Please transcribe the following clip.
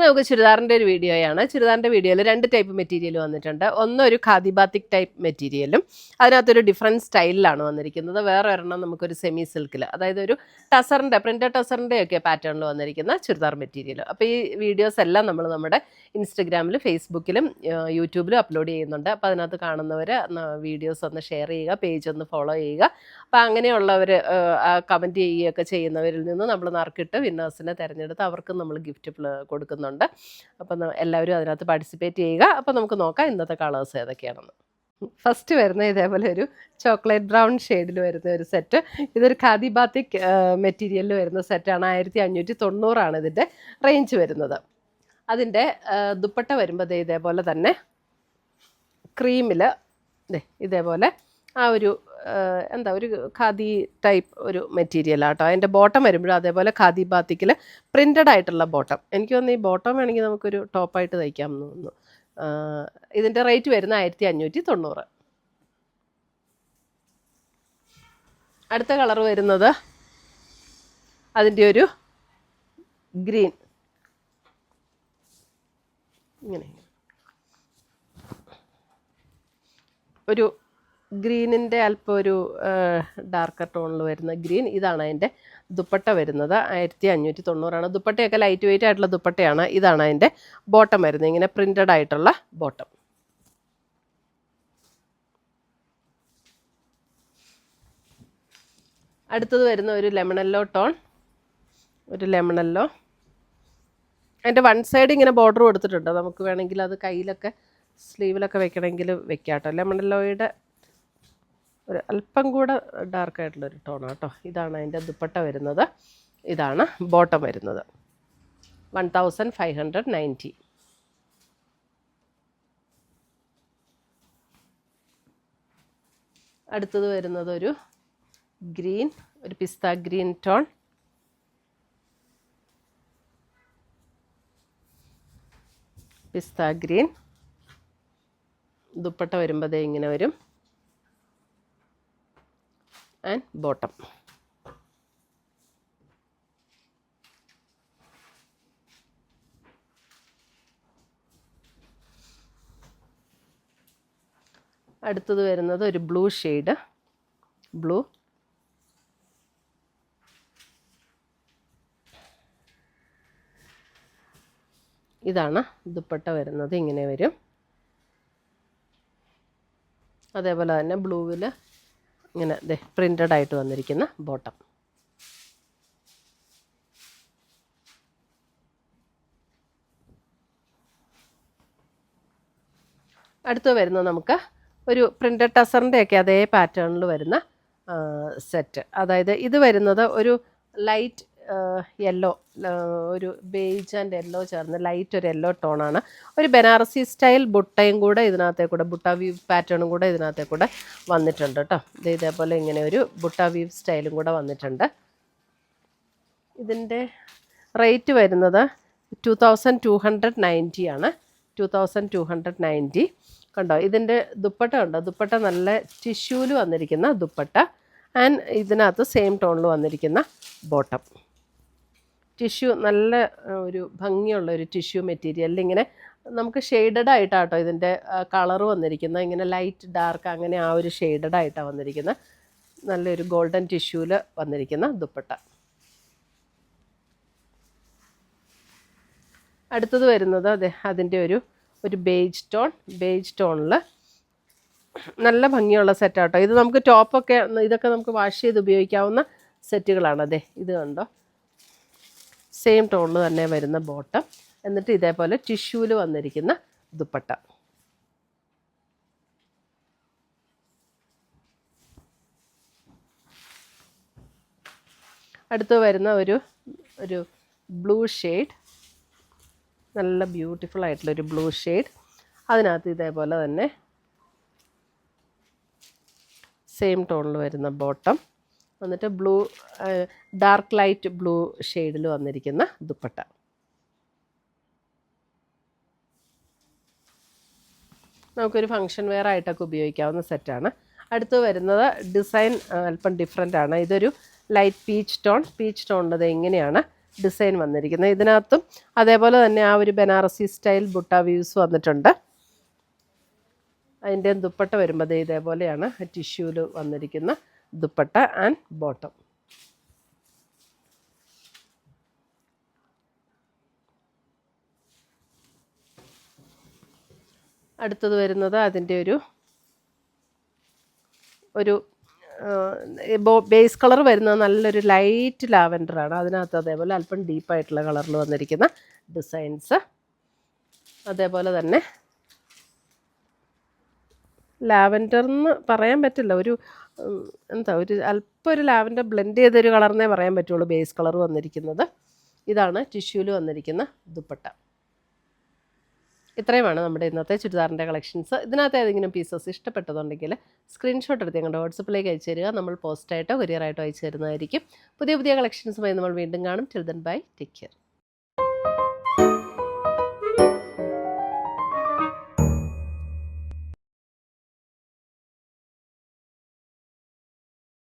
നമുക്ക് ചുരിദാറിൻ്റെ ഒരു വീഡിയോയാണ്. ചുരിദാറിൻ്റെ വീഡിയോയിൽ 2 ടൈപ്പ് മെറ്റീരിയൽ വന്നിട്ടുണ്ട്. ഒന്ന് ഒരു ഖാദി ബാത്തിക് ടൈപ്പ് മെറ്റീരിയലും അതിനകത്തൊരു ഡിഫറെൻറ്റ് സ്റ്റൈലിലാണ് വന്നിരിക്കുന്നത്. വേറെ ഒരെണ്ണം നമുക്കൊരു സെമി സിൽക്കിൽ, അതായത് ഒരു ടസറിൻ്റെ പ്രിൻ്റഡ് ടസറിൻ്റെ ഒക്കെ പാറ്റേണിൽ വന്നിരിക്കുന്ന ചുരിദാർ മെറ്റീരിയൽ. അപ്പോൾ ഈ വീഡിയോസ് എല്ലാം നമ്മൾ നമ്മുടെ ഇൻസ്റ്റഗ്രാമിലും ഫേസ്ബുക്കിലും യൂട്യൂബിലും അപ്ലോഡ് ചെയ്യുന്നുണ്ട്. അപ്പോൾ അതിനകത്ത് കാണുന്നവർ വീഡിയോസ് ഒന്ന് ഷെയർ ചെയ്യുക, പേജ് ഒന്ന് ഫോളോ ചെയ്യുക. അപ്പോൾ അങ്ങനെയുള്ളവർ കമൻറ്റ് ചെയ്യുകയൊക്കെ ചെയ്യുന്നവരിൽ നിന്ന് നമ്മൾ നറുക്കിട്ട് വിന്നേഴ്സിനെ തിരഞ്ഞെടുത്ത് അവർക്കും നമ്മൾ ഗിഫ്റ്റ് കൊടുക്കുന്നുണ്ട്. അപ്പം എല്ലാവരും അതിനകത്ത് പാർട്ടിസിപ്പേറ്റ് ചെയ്യുക. അപ്പം നമുക്ക് നോക്കാം ഇന്നത്തെ കളേഴ്സ് ഏതൊക്കെയാണെന്ന്. ഫസ്റ്റ് വരുന്ന ഇതേപോലെ ഒരു ചോക്ലേറ്റ് ബ്രൗൺ ഷെയ്ഡിൽ വരുന്ന ഒരു സെറ്റ്. ഇതൊരു ഖാദി ബാത്തിക് മെറ്റീരിയലിൽ വരുന്ന സെറ്റാണ്. 1590 ഇതിൻ്റെ റേഞ്ച് വരുന്നത്. അതിൻ്റെ ദുപ്പട്ട വരുമ്പോൾ ഇതേപോലെ തന്നെ ക്രീമിൽ ഇതേപോലെ ആ ഒരു ഒരു ഖാദി ടൈപ്പ് ഒരു മെറ്റീരിയലാട്ടോ. അതിൻ്റെ ബോട്ടം വരുമ്പോഴും അതേപോലെ ഖാദി ബാത്തിക്കിൽ പ്രിൻ്റഡ് ആയിട്ടുള്ള ബോട്ടം. എനിക്ക് തോന്നുന്നു ഈ ബോട്ടം വേണമെങ്കിൽ നമുക്കൊരു ടോപ്പായിട്ട് തയ്ക്കാം എന്ന് തോന്നുന്നു. ഇതിൻ്റെ റേറ്റ് വരുന്ന 1590. അടുത്ത കളർ വരുന്നത് അതിൻ്റെ ഒരു ഗ്രീൻ, ഇങ്ങനെ ഒരു ഗ്രീനിൻ്റെ അല്പം ഒരു ഡാർക്കർ ടോണിൽ വരുന്ന ഗ്രീൻ. ഇതാണ് അതിൻ്റെ ദുപ്പട്ട വരുന്നത്. 1590. ദുപ്പട്ടയൊക്കെ ലൈറ്റ് വെയിറ്റ് ആയിട്ടുള്ള ദുപ്പട്ടയാണ്. ഇതാണ് അതിൻ്റെ ബോട്ടം വരുന്നത്, ഇങ്ങനെ പ്രിൻ്റഡ് ആയിട്ടുള്ള ബോട്ടം. അടുത്തത് വരുന്ന ഒരു ലെമണല്ലോ ടോൺ, ഒരു ലെമണല്ലോ. അതിൻ്റെ വൺ സൈഡ് ഇങ്ങനെ ബോർഡർ കൊടുത്തിട്ടുണ്ട്. നമുക്ക് വേണമെങ്കിൽ അത് കയ്യിലൊക്കെ സ്ലീവിലൊക്കെ വെക്കണമെങ്കിൽ വെക്കാം കേട്ടോ. ലെമണല്ലോയുടെ ഒരു അല്പം കൂടെ ഡാർക്കായിട്ടുള്ളൊരു ടോണാണ് കേട്ടോ. ഇതാണ് അതിൻ്റെ ദുപ്പട്ട വരുന്നത്. ഇതാണ് ബോട്ടം വരുന്നത്. 1590. അടുത്തത് വരുന്നത് ഒരു ഗ്രീൻ, ഒരു പിസ്ത ഗ്രീൻ ടോൺ. പിസ്ത ഗ്രീൻ ദുപ്പട്ട വരുമ്പോൾ ഇങ്ങനെ വരും ആൻഡ് ബോട്ടം. അടുത്തത് വരുന്നത് ഒരു ബ്ലൂ ഷെയ്ഡ്, ബ്ലൂ. ഇതാണ് ദുപ്പട്ട വരുന്നത്, ഇങ്ങനെ വരും. അതേപോലെ തന്നെ ബ്ലൂവിൽ ഇങ്ങനെ പ്രിൻ്റഡ് ആയിട്ട് വന്നിരിക്കുന്ന ബോട്ടം. അടുത്ത് വരുന്നത് നമുക്ക് ഒരു പ്രിൻ്റഡ് ടസറിൻ്റെ ഒക്കെ അതേ പാറ്റേണിൽ വരുന്ന സെറ്റ്. അതായത് ഇത് വരുന്നത് ഒരു ലൈറ്റ് യെല്ലോ, ഒരു ബേജ് ആൻഡ് യെല്ലോ ചേർന്ന് ലൈറ്റ് ഒരു യെല്ലോ ടോണാണ്. ഒരു ബനാറസി സ്റ്റൈൽ ബുട്ടയും കൂടെ ഇതിനകത്തെ കൂടെ, ബുട്ട വീവ് പാറ്റേണും കൂടെ ഇതിനകത്തെ കൂടെ വന്നിട്ടുണ്ട് കേട്ടോ. ഇതേപോലെ ഇങ്ങനെ ഒരു ബുട്ട വീവ് സ്റ്റൈലും കൂടെ വന്നിട്ടുണ്ട്. ഇതിൻ്റെ റേറ്റ് വരുന്നത് 2290 ആണ്. 2290. കണ്ടോ ഇതിൻ്റെ ദുപ്പട്ട കണ്ടോ. ദുപ്പട്ട നല്ല ടിഷ്യൂല് വന്നിരിക്കുന്ന ദുപ്പട്ട ആൻഡ് ഇതിനകത്ത് സെയിം ടോണിൽ വന്നിരിക്കുന്ന ബോട്ടം. ടിഷ്യൂ നല്ല ഒരു ഭംഗിയുള്ള ഒരു ടിഷ്യൂ മെറ്റീരിയലിൽ ഇങ്ങനെ നമുക്ക് ഷെയ്ഡഡ് ആയിട്ടാട്ടോ ഇതിൻ്റെ കളറ് വന്നിരിക്കുന്നത്. ഇങ്ങനെ ലൈറ്റ് ഡാർക്ക് അങ്ങനെ ആ ഒരു ഷെയ്ഡഡ് ആയിട്ടാണ് വന്നിരിക്കുന്നത്. നല്ലൊരു ഗോൾഡൻ ടിഷ്യൂവിൽ വന്നിരിക്കുന്ന ദുപ്പട്ട. അടുത്തത് വരുന്നത് അതിൻ്റെ ഒരു ബേജ് ടോണിൽ നല്ല ഭംഗിയുള്ള സെറ്റാട്ടോ. ഇത് നമുക്ക് ടോപ്പൊക്കെ ഇതൊക്കെ നമുക്ക് വാഷ് ചെയ്ത് ഉപയോഗിക്കാവുന്ന സെറ്റുകളാണ്. ഇത് കണ്ടോ, സെയിം ടോണിൽ തന്നെ വരുന്ന ബോട്ടം, എന്നിട്ട് ഇതേപോലെ ടിഷ്യൂവിൽ വന്നിരിക്കുന്ന ദുപ്പട്ട. അടുത്ത് വരുന്ന ഒരു ബ്ലൂ ഷെയ്ഡ്, നല്ല ബ്യൂട്ടിഫുൾ ആയിട്ടുള്ളൊരു ബ്ലൂ ഷെയ്ഡ്. അതിനകത്ത് ഇതേപോലെ തന്നെ സെയിം ടോണിൽ വരുന്ന ബോട്ടം, എന്നിട്ട് ബ്ലൂ ഡാർക്ക് ലൈറ്റ് ബ്ലൂ ഷെയ്ഡിൽ വന്നിരിക്കുന്ന ദുപ്പട്ട. നമുക്കൊരു ഫങ്ഷൻ വെയർ ആയിട്ടൊക്കെ ഉപയോഗിക്കാവുന്ന സെറ്റാണ്. അടുത്ത് വരുന്നത് ഡിസൈൻ അല്പം ഡിഫറെൻ്റ് ആണ്. ഇതൊരു ലൈറ്റ് പീച്ച് ടോണിൻ്റെ ഇങ്ങനെയാണ് ഡിസൈൻ വന്നിരിക്കുന്നത്. ഇതിനകത്തും അതേപോലെ തന്നെ ആ ഒരു ബനാറസി സ്റ്റൈൽ ബുട്ട വ്യൂസ് വന്നിട്ടുണ്ട്. അതിൻ്റെ ദുപ്പട്ട വരുമ്പോൾ ഇതേപോലെയാണ് ടിഷ്യൂല് വന്നിരിക്കുന്ന ദുപ്പട്ട ആൻഡ് ബോട്ടം. അടുത്തത് വരുന്നത് അതിൻ്റെ ഒരു ബേസ് കളർ വരുന്നത് നല്ലൊരു ലൈറ്റ് ലാവൻഡറാണ്. അതിനകത്ത് അതേപോലെ അല്പം ഡീപ്പായിട്ടുള്ള കളറിൽ വന്നിരിക്കുന്ന ഡിസൈൻസ്. അതേപോലെ തന്നെ ലാവൻഡർ എന്ന് പറയാൻ പറ്റില്ല, ഒരു അല്പം ഒരു ലാവൻഡർ ബ്ലെൻഡ് ചെയ്തൊരു കളറിനേ പറയാൻ പറ്റുള്ളൂ ബേസ് കളർ വന്നിരിക്കുന്നത്. ഇതാണ് ടിഷ്യൂല് വന്നിരിക്കുന്ന ദുപ്പട്ട. ഇത്രയുമാണ് നമ്മുടെ ഇന്നത്തെ ചുരിദാറിൻ്റെ കളക്ഷൻസ്. ഇതിനകത്ത് ഏതെങ്കിലും പീസസ് ഇഷ്ടപ്പെട്ടതുണ്ടെങ്കിൽ സ്ക്രീൻഷോട്ട് എടുത്ത് ഞങ്ങളുടെ വാട്സപ്പിലേക്ക് അയച്ചു തരിക. നമ്മൾ പോസ്റ്റായിട്ടോ കൊറിയറായിട്ടോ അയച്ചു തരുന്നതായിരിക്കും. പുതിയ കളക്ഷൻസുമായി നമ്മൾ വീണ്ടും കാണും. Till then bye, take care.